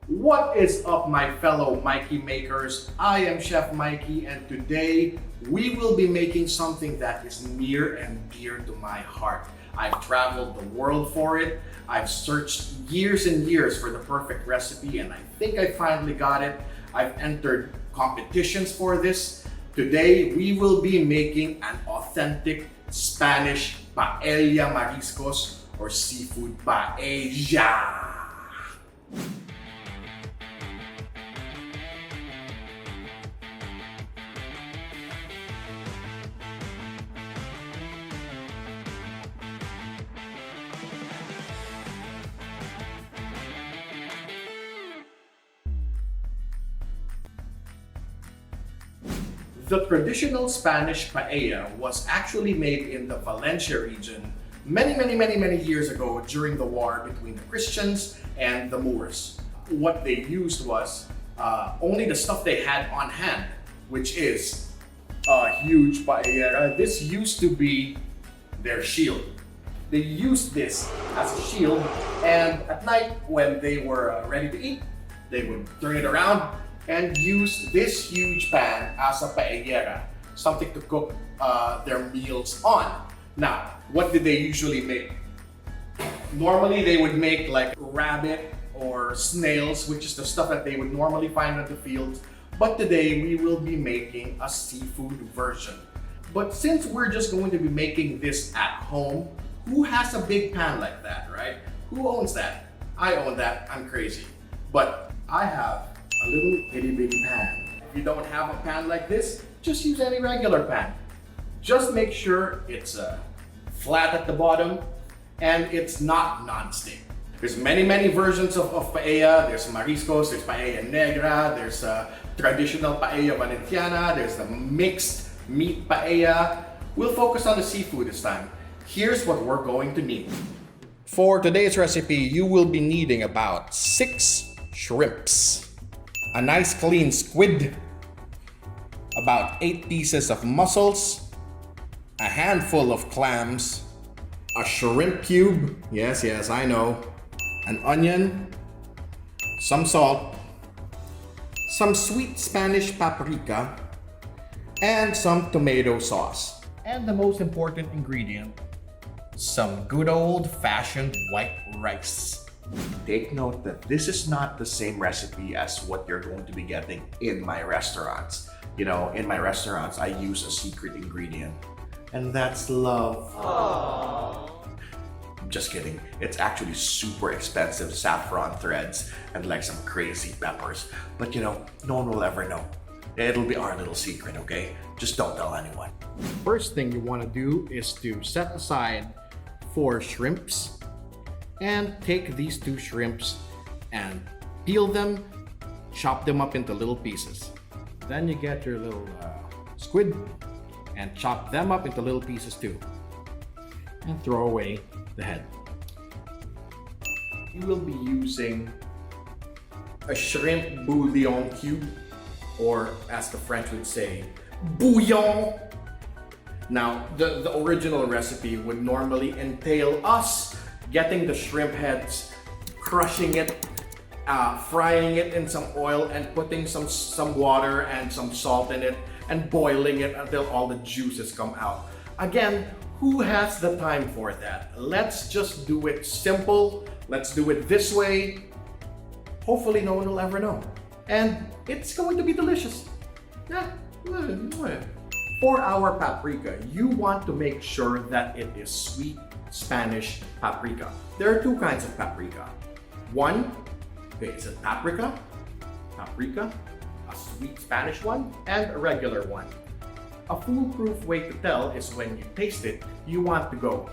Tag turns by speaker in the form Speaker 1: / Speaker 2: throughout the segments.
Speaker 1: What is up, my fellow Mikey makers? I am Chef Mikey, and today we will be making something that is near and dear to my heart. I've traveled the world for it. I've searched years and years for the perfect recipe, and I think I finally got it. I've entered competitions for this. Today, we will be making an authentic Spanish paella mariscos or seafood paella. The traditional Spanish paella was actually made in the Valencia region many years ago during the war between the Christians and the Moors. What they used was only the stuff they had on hand, which is a huge paella. This used to be their shield. They used this as a shield, and at night when they were ready to eat, they would turn it around and use this huge pan as a paellera, something to cook their meals on. Now, what did they usually make? Normally, they would make like rabbit or snails, which is the stuff that they would normally find in the fields. But today, we will be making a seafood version. But since we're just going to be making this at home, who has a big pan like that, right? Who owns that? I own that, I'm crazy. But I have a little itty bitty pan. If you don't have a pan like this, just use any regular pan. Just make sure it's flat at the bottom and it's not non-stick. There's many versions of paella. There's mariscos, there's paella negra, there's traditional paella valenciana, there's the mixed meat paella. We'll focus on the seafood this time. Here's what we're going to need. For today's recipe, you will be needing about 6 shrimps, a nice clean squid, about 8 pieces of mussels, a handful of clams, a shrimp cube, yes, I know, an onion, some salt, some sweet Spanish paprika, and some tomato sauce. And the most important ingredient, some good old-fashioned white rice. Take note that this is not the same recipe as what you're going to be getting in my restaurants. You know, in my restaurants, I use a secret ingredient, and that's love. Aww. I'm just kidding. It's actually super expensive saffron threads and like some crazy peppers. But you know, no one will ever know. It'll be our little secret, okay? Just don't tell anyone. First thing you want to do is to set aside 4 shrimps. And take these 2 shrimps and peel them, chop them up into little pieces. Then you get your little squid and chop them up into little pieces too. And throw away the head. You will be using a shrimp bouillon cube, or as the French would say, bouillon. Now, the original recipe would normally entail us getting the shrimp heads, crushing it, frying it in some oil, and putting some water and some salt in it, and boiling it until all the juices come out. Again, who has the time for that? Let's just do it simple. Let's do it this way. Hopefully no one will ever know. And it's going to be delicious. Yeah. For our paprika, you want to make sure that it is sweet Spanish paprika. There are 2 kinds of paprika. One, is a paprika, a sweet Spanish one, and a regular one. A foolproof way to tell is when you taste it, you want to go,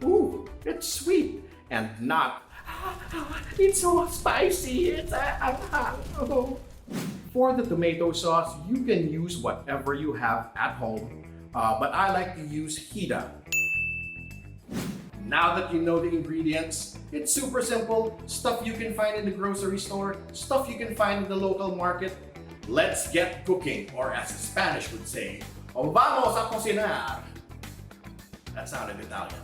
Speaker 1: ooh, it's sweet, and not, it's so spicy, it's oh. For the tomato sauce, you can use whatever you have at home, but I like to use Hida. Now that you know the ingredients, it's super simple. Stuff you can find in the grocery store, stuff you can find in the local market. Let's get cooking, or as the Spanish would say, o vamos a cocinar. That sounded Italian.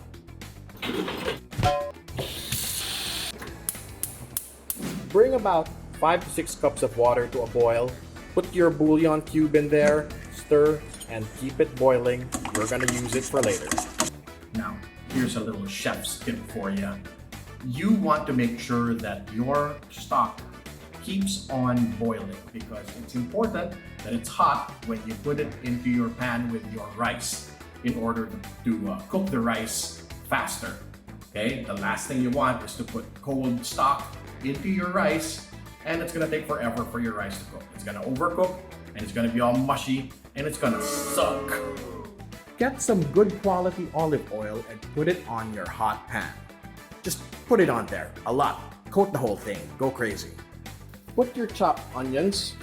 Speaker 1: Bring about 5 to 6 cups of water to a boil. Put your bouillon cube in there, stir, and keep it boiling. We're gonna use it for later. Now, here's a little chef's tip for you. You want to make sure that your stock keeps on boiling because it's important that it's hot when you put it into your pan with your rice in order to cook the rice faster. Okay, the last thing you want is to put cold stock into your rice and it's gonna take forever for your rice to cook. It's gonna overcook and it's gonna be all mushy and it's gonna suck. Get some good quality olive oil and put it on your hot pan. Just put it on there, a lot. Coat the whole thing, go crazy. Put your chopped onions,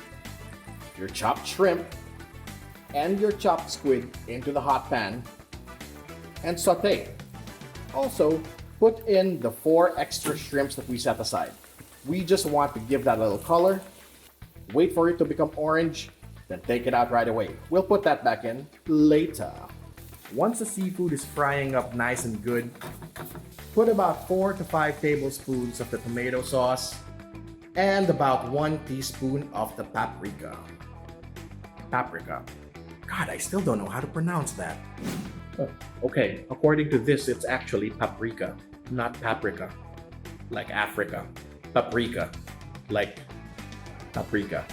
Speaker 1: your chopped shrimp, and your chopped squid into the hot pan and saute. Also, put in the 4 extra shrimps that we set aside. We just want to give that a little color, wait for it to become orange, then take it out right away. We'll put that back in later. Once the seafood is frying up nice and good, put about 4 to 5 tablespoons of the tomato sauce and about 1 teaspoon of the paprika. Paprika. God, I still don't know how to pronounce that. Oh, okay, according to this, it's actually paprika, not paprika. Like Africa. Paprika. Like paprika.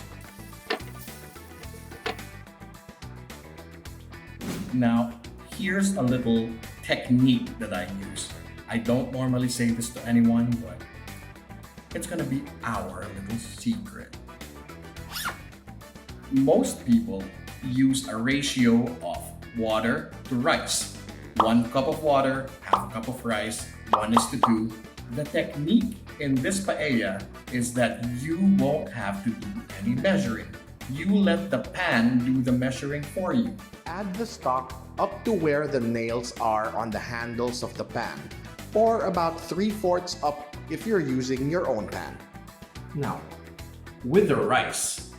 Speaker 1: Now, here's a little technique that I use. I don't normally say this to anyone, but it's gonna be our little secret. Most people use a ratio of water to rice. 1 cup of water, half a cup of rice, 1:2. The technique in this paella is that you won't have to do any measuring. You let the pan do the measuring for you. Add the stock up to where the nails are on the handles of the pan, or about 3/4 up if you're using your own pan. Now, with the rice,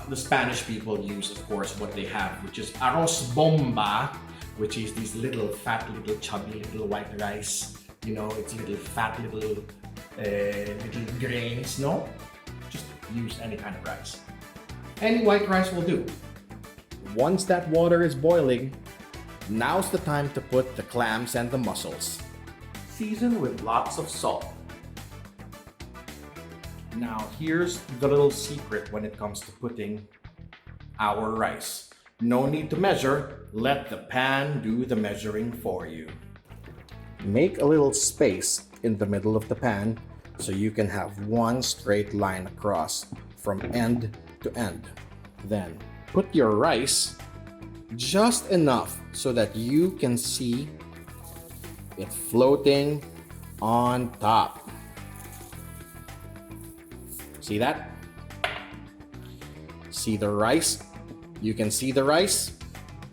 Speaker 1: the Spanish people use, of course, what they have, which is arroz bomba, which is these little fat, little chubby, little white rice. You know, it's little fat, little grains, no? Just use any kind of rice. Any white rice will do. Once that water is boiling, now's the time to put the clams and the mussels. Season with lots of salt. Now here's the little secret when it comes to putting our rice. No need to measure, let the pan do the measuring for you. Make a little space in the middle of the pan so you can have one straight line across from end to end. Then put your rice just enough so that you can see it floating on top. See that? See the rice? You can see the rice?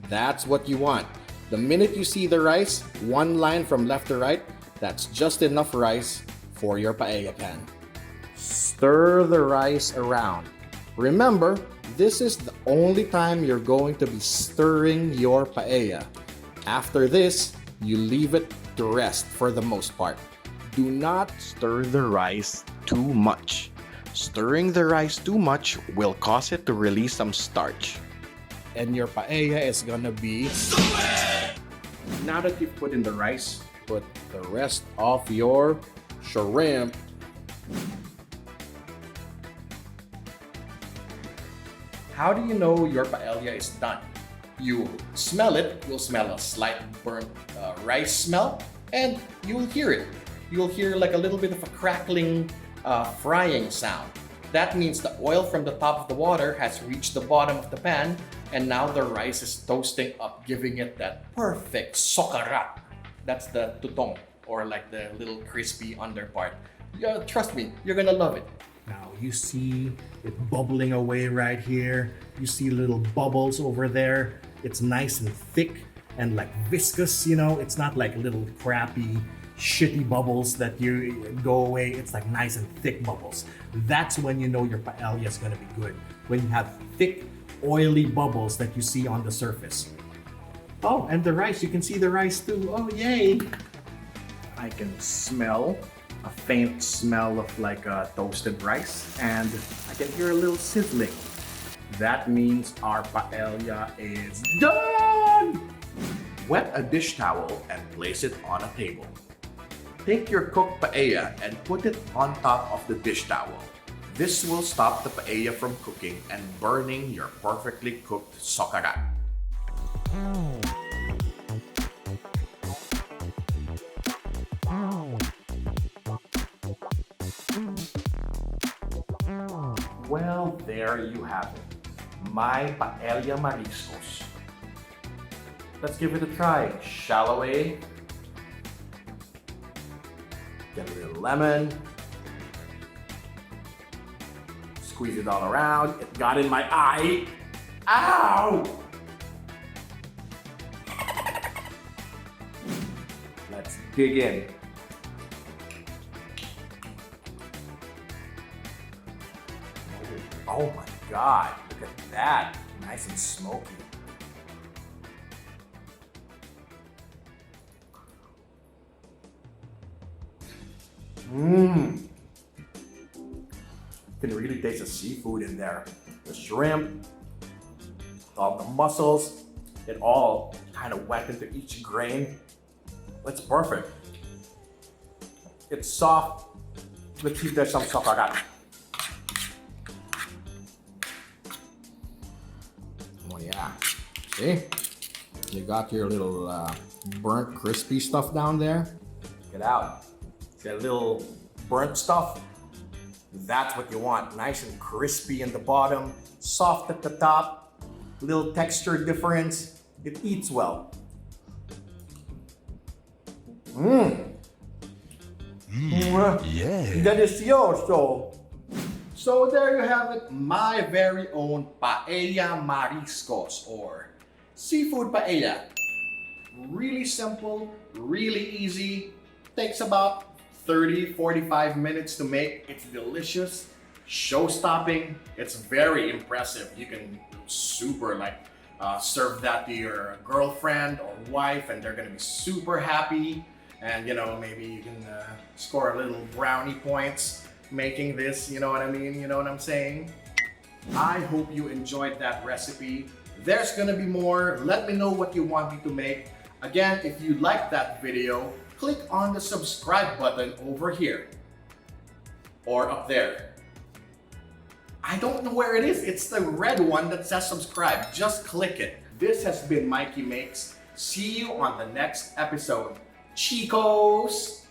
Speaker 1: That's what you want. The minute you see the rice, one line from left to right, that's just enough rice for your paella pan. Stir the rice around. Remember, this is the only time you're going to be stirring your paella. After this, you leave it to rest for the most part. Do not stir the rice too much. Stirring the rice too much will cause it to release some starch. And your paella is gonna be... Now that you've put in the rice, put the rest of your shrimp. How do you know your paella is done? You smell it, you'll smell a slight burnt rice smell, and you'll hear it. You'll hear like a little bit of a crackling frying sound. That means the oil from the top of the water has reached the bottom of the pan, and now the rice is toasting up, giving it that perfect sokarat. That's the tutong, or like the little crispy under part. Yeah, trust me, you're gonna love it. Now you see it bubbling away right here. You see little bubbles over there. It's nice and thick and like viscous, you know? It's not like little crappy, shitty bubbles that you go away. It's like nice and thick bubbles. That's when you know your paella is gonna be good. When you have thick, oily bubbles that you see on the surface. Oh, and the rice, you can see the rice too. Oh, yay! I can smell a faint smell of like toasted rice, and I can hear a little sizzling. That means our paella is done! Wet a dish towel and place it on a table. Take your cooked paella and put it on top of the dish towel. This will stop the paella from cooking and burning your perfectly cooked cocinar. Well, there you have it. My Paella mariscos. Let's give it a try, shall we? Get a little lemon. Squeeze it all around. It got in my eye. Ow! Let's dig in. Oh my God, look at that. Nice and smoky. Mmm. You can really taste the seafood in there. The shrimp, all the mussels, it all kind of went into each grain. It's perfect. It's soft. Let's see if there's some cocinar. Oh yeah, see? You got your little burnt crispy stuff down there. Check it out. See that little burnt stuff? That's what you want. Nice and crispy in the bottom, soft at the top, little texture difference. It eats well. Mmm.
Speaker 2: Yeah.
Speaker 1: Delicioso. So there you have it, my very own paella mariscos or seafood paella. Really simple, really easy. Takes about 30-45 minutes to make. It's delicious, show-stopping. It's very impressive. You can super serve that to your girlfriend or wife and they're gonna be super happy. And you know, maybe you can score a little brownie points making this, you know what I mean? You know what I'm saying? I hope you enjoyed that recipe. There's gonna be more. Let me know what you want me to make. Again, if you liked that video, click on the subscribe button over here or up there. I don't know where it is. It's the red one that says subscribe. Just click it. This has been Mikey Makes. See you on the next episode. Chicos!